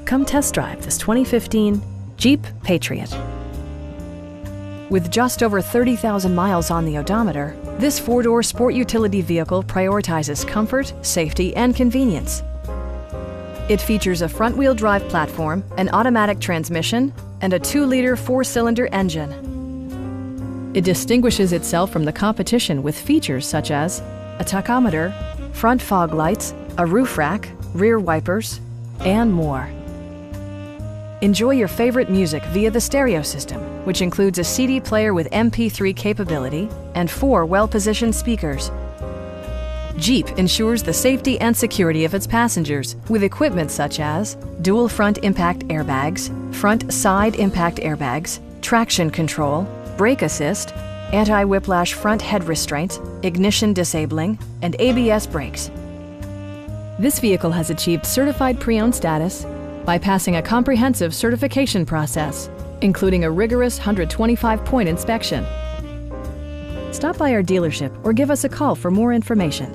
Come test drive this 2015 Jeep Patriot. With just over 30,000 miles on the odometer, this four-door sport utility vehicle prioritizes comfort, safety, and convenience. It features a front-wheel drive platform, an automatic transmission, and a 2-liter 4-cylinder engine. It distinguishes itself from the competition with features such as a tachometer, front fog lights, a roof rack, rear wipers, and more. Enjoy your favorite music via the stereo system, which includes a CD player with MP3 capability and 4 well-positioned speakers. Jeep ensures the safety and security of its passengers with equipment such as dual front impact airbags, front side impact airbags, traction control, brake assist, anti-whiplash front head restraints, ignition disabling, and ABS brakes. This vehicle has achieved certified pre-owned status by passing a comprehensive certification process, including a rigorous 125-point inspection. Stop by our dealership or give us a call for more information.